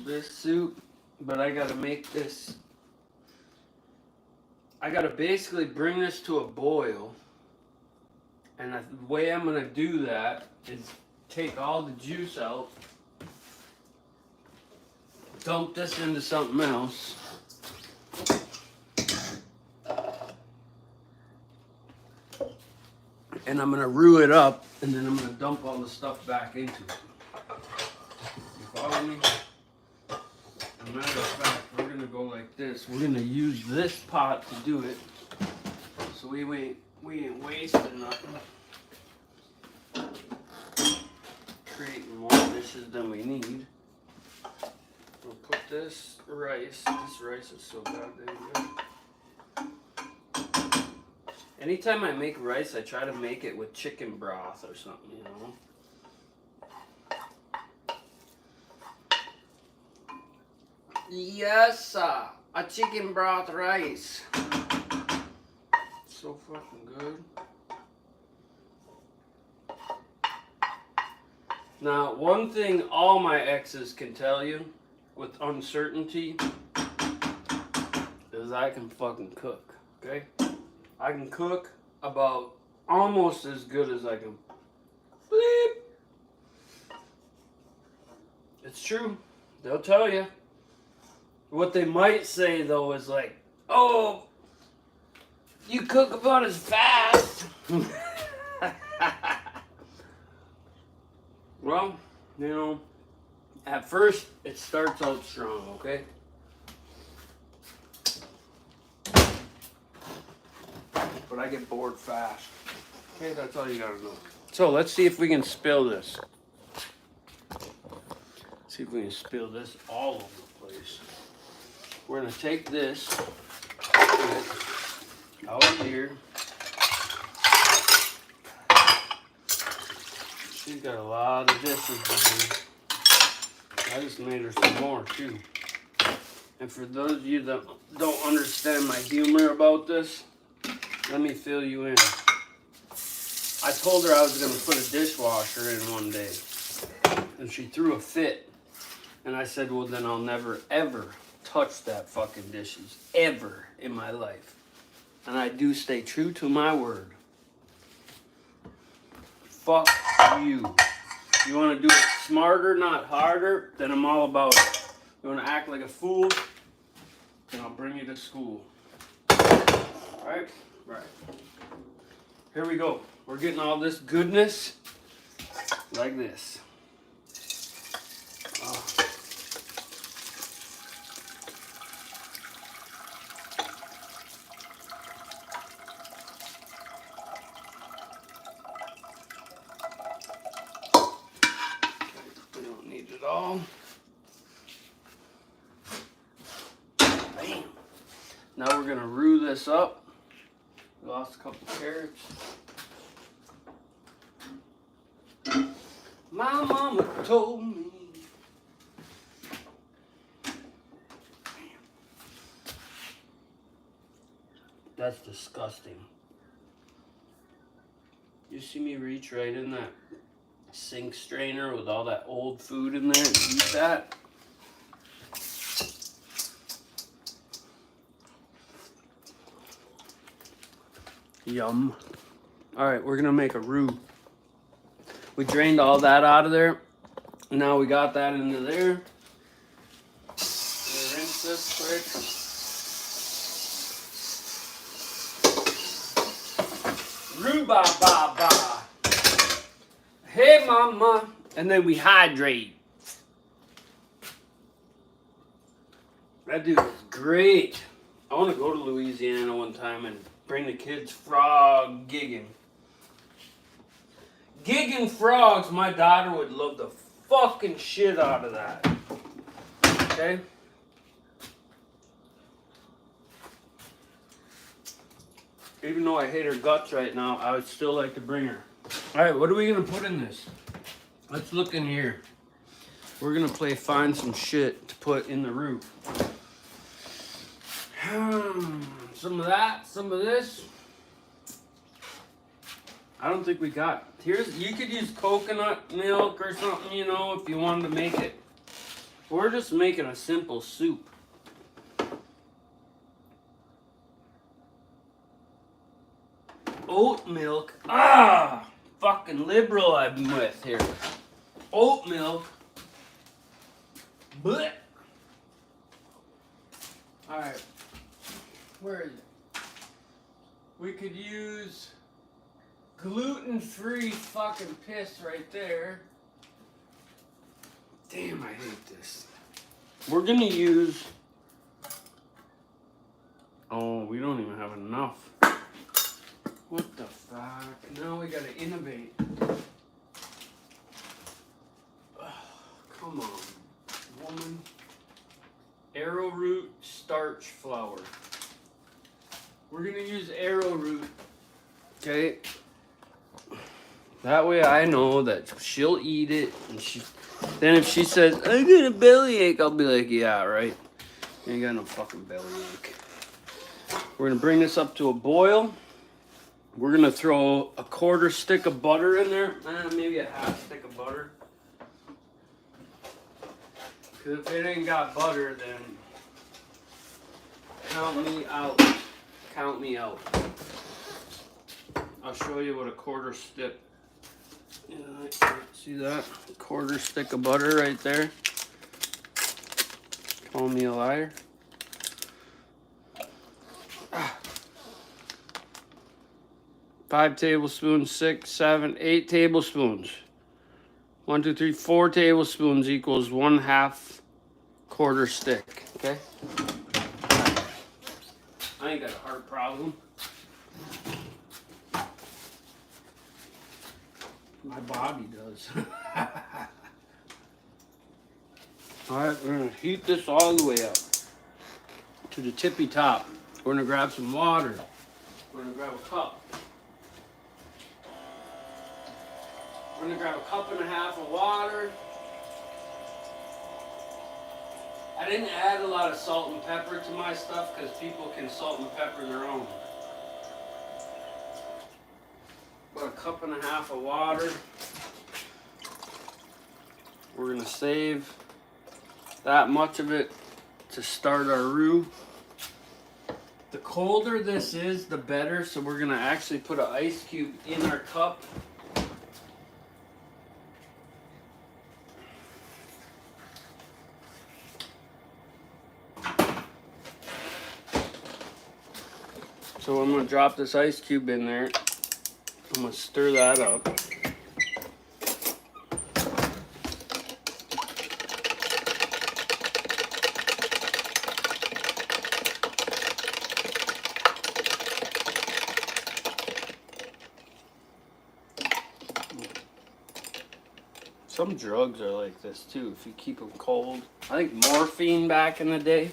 this soup, but I gotta make this. I gotta basically bring this to a boil. And the way I'm gonna do that is take all the juice out, dump this into something else. And I'm gonna roux it up, and then I'm gonna dump all the stuff back into it. You follow me? As a matter of fact, we're gonna go like this. We're gonna use this pot to do it, so we ain't wasting nothing. Creating more dishes than we need. We'll put this rice. This rice is so goddamn good. Anytime I make rice, I try to make it with chicken broth or something, you know. Yes, sir. A chicken broth rice. So fucking good. Now, one thing all my exes can tell you with uncertainty is I can fucking cook, okay? I can cook about almost as good as I can bleep. It's true. They'll tell you. What they might say, though, is like, oh, you cook about as fast. Well, you know, at first, it starts out strong, okay? But I get bored fast. Okay, that's all you gotta know. So, let's see if we can spill this. See if we can spill this all over the place. We're gonna take this out here. She's got a lot of dishes to do. I just made her some more too. And for those of you that don't understand my humor about this, let me fill you in. I told her I was going to put a dishwasher in one day. And she threw a fit. And I said, well, then I'll never, ever touch that fucking dishes. Ever in my life. And I do stay true to my word. Fuck you. You want to do it smarter, not harder, then I'm all about it. You want to act like a fool, then I'll bring you to school. Alright? Right. Here we go. We're getting all this goodness like this. Oh. We don't need it all. Bam. Now we're going to roux this up. Lost a couple carrots. My mama told me. That's disgusting. You see me reach right in that sink strainer with all that old food in there and eat that? Yum. Alright, we're gonna make a roux. We drained all that out of there. Now we got that into there. We'll rinse this quick. Rhubarb. Hey mama. And then we hydrate. That dude is great. I want to go to Louisiana one time and bring the kids frog gigging. Gigging frogs, my daughter would love the fucking shit out of that. Okay? Even though I hate her guts right now, I would still like to bring her. Alright, what are we going to put in this? Let's look in here. We're going to find some shit to put in the roux. Some of that, some of this. I don't think we got. You could use coconut milk or something, you know, if you wanted to make it We're just making a simple soup. Oat milk. Ah! Fucking liberal I'm with here. Oat milk. Blech. Alright. Where is it? We could use gluten-free fucking piss right there. Damn, I hate this. We're gonna use... Oh, we don't even have enough. What the fuck? Now we gotta innovate. Oh, come on, woman. Arrowroot starch flour. We're gonna use arrowroot. Okay. That way I know that she'll eat it, and then if she says, I got a bellyache, I'll be like, yeah, right. You ain't got no fucking bellyache. We're gonna bring this up to a boil. We're gonna throw a 1/4 stick of butter in there. Maybe a 1/2 stick of butter. Cause if it ain't got butter, then count me out. Count me out. I'll show you what a 1/4 stick. Yeah, see that? 1/4 stick of butter right there. Call me a liar. 5 tablespoons, 6, 7, 8 tablespoons. 1, 2, 3, 4 tablespoons equals 1/2 1/4 stick. Okay? I ain't got a heart problem. My body does. Alright, we're going to heat this all the way up to the tippy top. We're going to grab some water. We're going to grab a cup. We're going to grab a 1.5 cups of water. I didn't add a lot of salt and pepper to my stuff because people can salt and pepper their own. About a 1.5 cups of water. We're going to save that much of it to start our roux. The colder this is, the better. So we're going to actually put an ice cube in our cup. So I'm going to drop this ice cube in there. I'm going to stir that up. Some drugs are like this too, if you keep them cold. I think morphine back in the day,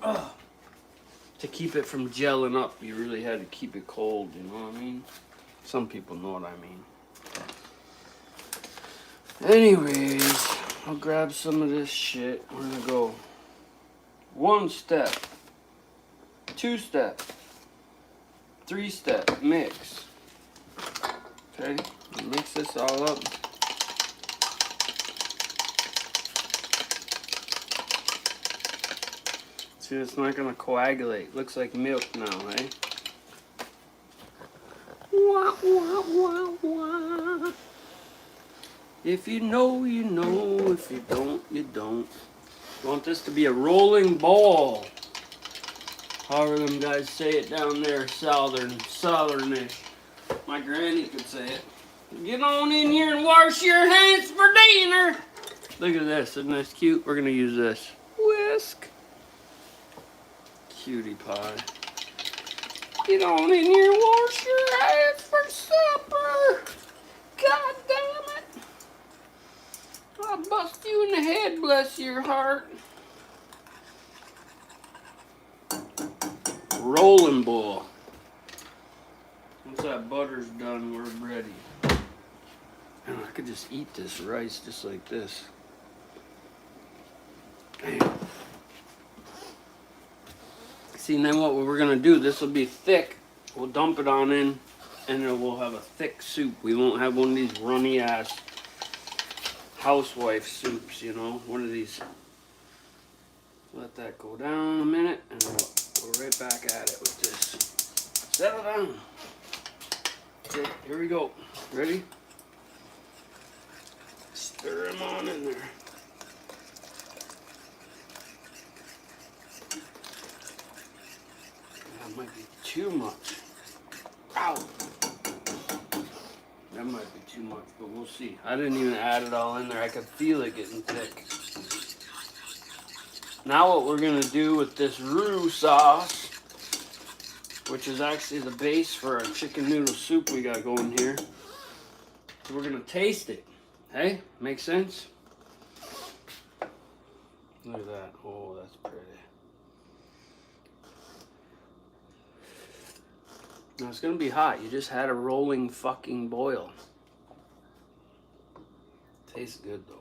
to keep it from gelling up, you really had to keep it cold, you know what I mean? Some people know what I mean. Anyways, I'll grab some of this shit. We're gonna go 1 step, 2 step, 3 step mix. Okay, mix this all up. See, it's not gonna coagulate. Looks like milk now, eh? Wah, wah, wah, wah. If you know, you know. If you don't, you don't. You want this to be a rolling ball. However them guys say it down there, southernish. My granny could say it. Get on in here and wash your hands for dinner. Look at this, isn't this cute? We're gonna use this. Whisk. Cutie pie. Get on in here and wash your hands for supper. God damn it. I'll bust you in the head, bless your heart. Rolling ball. Once that butter's done, we're ready. And I could just eat this rice just like this. Damn. See, and then what we're gonna do, this will be thick. We'll dump it on in, and then we'll have a thick soup. We won't have one of these runny ass housewife soups, you know, one of these Let that go down a minute and we'll go right back at it with this. Settle down. Okay, here we go. Ready? Stir them on in there. That might be too much. Ow! That might be too much, but we'll see. I didn't even add it all in there. I could feel it getting thick. Now what we're going to do with this roux sauce, which is actually the base for our chicken noodle soup we got going here, so we're going to taste it. Hey, makes sense? Look at that. Oh, that's pretty. Now it's going to be hot. You just had a rolling fucking boil. Tastes good though.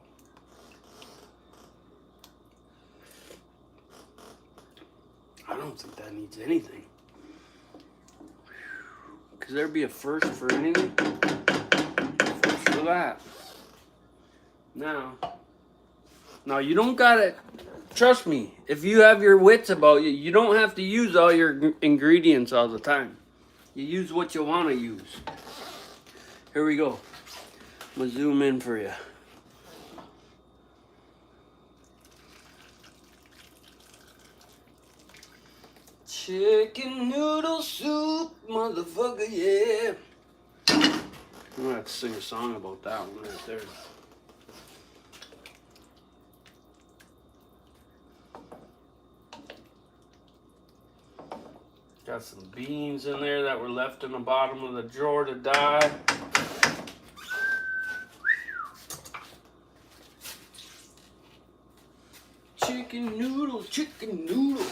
I don't think that needs anything. Because there'd be a first for anything. First for that. Now you don't gotta, trust me, if you have your wits about you, you don't have to use all your ingredients all the time. You use what you want to use. Here we go. I'm gonna zoom in for you. Chicken noodle soup, motherfucker, yeah. I'm gonna have to sing a song about that one right there. Got some beans in there that were left in the bottom of the drawer to die. Chicken noodle, chicken noodle.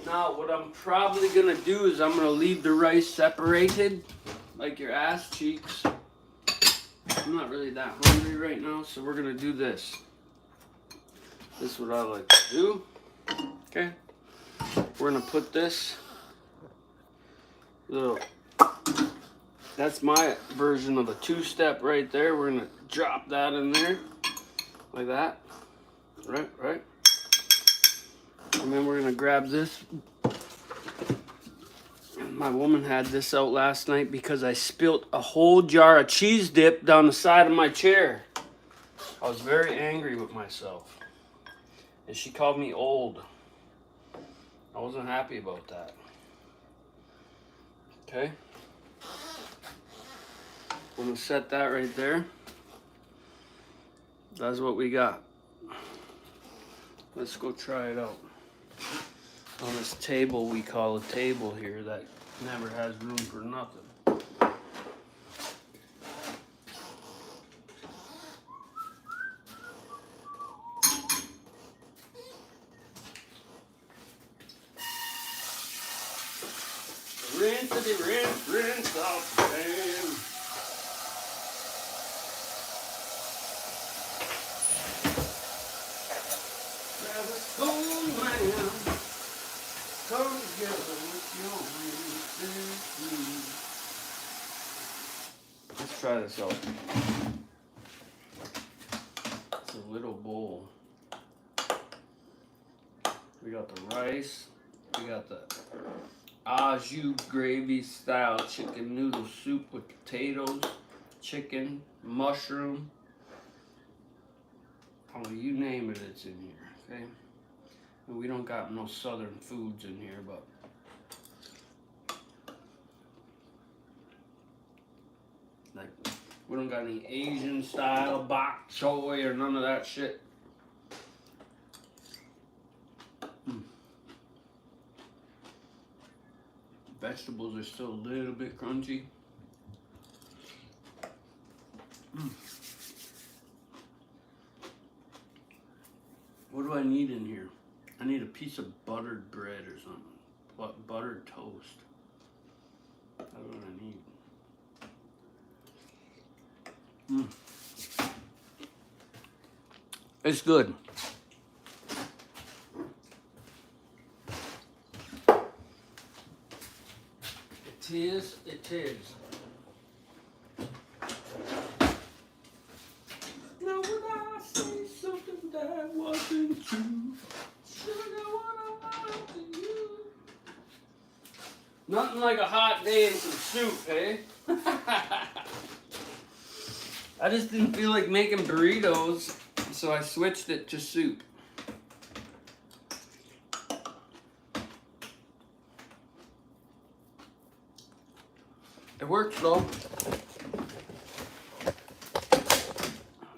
Now what I'm probably gonna do is I'm gonna leave the rice separated, like your ass cheeks. I'm not really that hungry right now, so we're gonna do this. This is what I like to do. Okay. We're gonna put this little, that's my version of the two-step right there. We're gonna drop that in there like that. Right. And then we're gonna grab this. My woman had this out last night because I spilt a whole jar of cheese dip down the side of my chair. I was very angry with myself. And she called me old. I wasn't happy about that. Okay. I'm gonna set that right there. That's what we got. Let's go try it out. On this table we call a table here that never has room for nothing. Rinse off the pan. Grab a spoon, man. Come together with your hands. Let's try this out. It's a little bowl. We got the rice. We got the au jus gravy style chicken noodle soup with potatoes, chicken, mushroom. Oh, you name it, it's in here, okay? And we don't got no southern foods in here, but like we don't got any Asian style bok choy or none of that shit. Vegetables are still a little bit crunchy. What do I need in here? I need a piece of buttered bread or something. What, buttered toast? That's what I need. It's good. It is. Now would I say something that wasn't true? Nothing like a hot day and some soup, eh? I just didn't feel like making burritos, so I switched it to soup. It works though.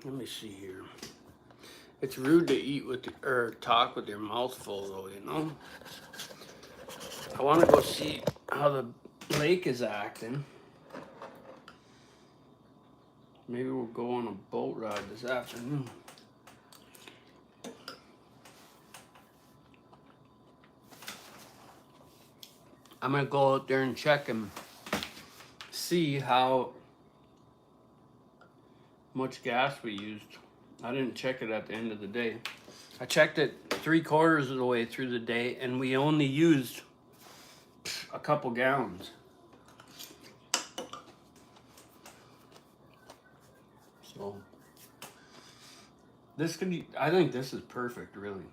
Let me see here. It's rude to eat with or talk with your mouth full though, you know? I want to go see how the lake is acting. Maybe we'll go on a boat ride this afternoon. I'm gonna go out there and check and see how much gas we used. I didn't check it at the end of the day. I checked it 3/4 of the way through the day and we only used a couple gallons. So this could be, I think this is perfect really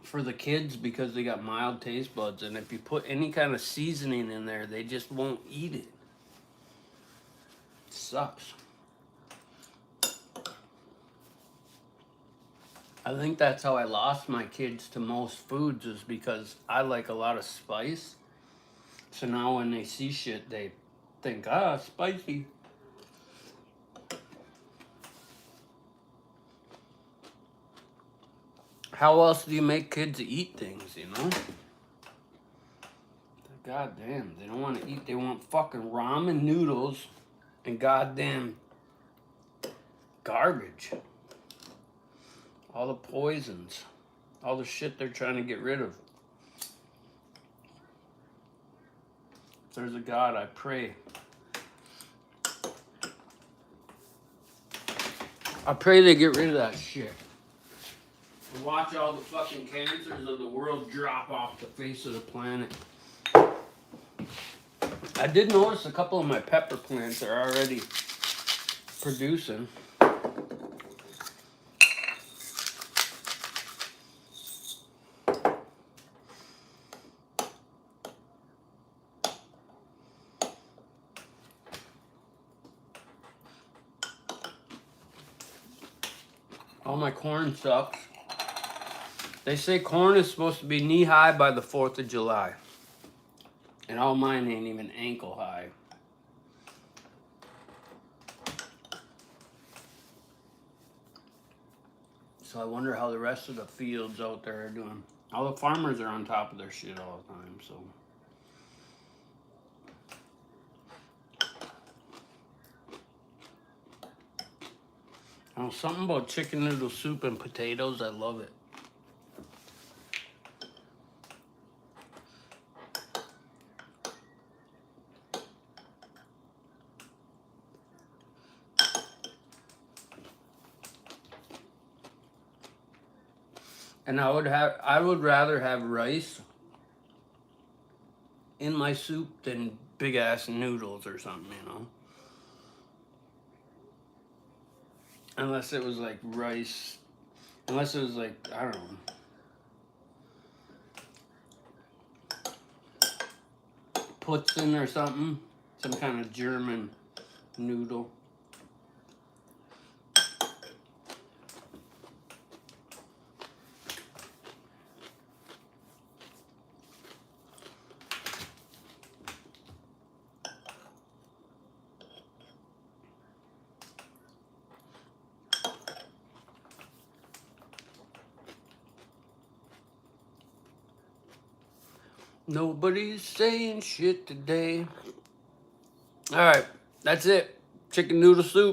for the kids because they got mild taste buds, and if you put any kind of seasoning in there they just won't eat it. It sucks. I think that's how I lost my kids to most foods, is because I like a lot of spice. So now when they see shit, they think, ah, spicy. How else do you make kids eat things, you know? God damn, they don't want to eat. They want fucking ramen noodles and goddamn garbage. All the poisons. All the shit they're trying to get rid of. If there's a God, I pray. I pray they get rid of that shit. And watch all the fucking cancers of the world drop off the face of the planet. I did notice a couple of my pepper plants are already producing. All my corn sucks. They say corn is supposed to be knee-high by the 4th of July. And all mine ain't even ankle high. So I wonder how the rest of the fields out there are doing. All the farmers are on top of their shit all the time, so. Oh, something about chicken noodle soup and potatoes, I love it. And I would rather have rice in my soup than big ass noodles or something, you know. Unless it was like rice, unless it was like, I don't know, Putzen or something, some kind of German noodle. Nobody's saying shit today. All right, that's it. Chicken noodle soup.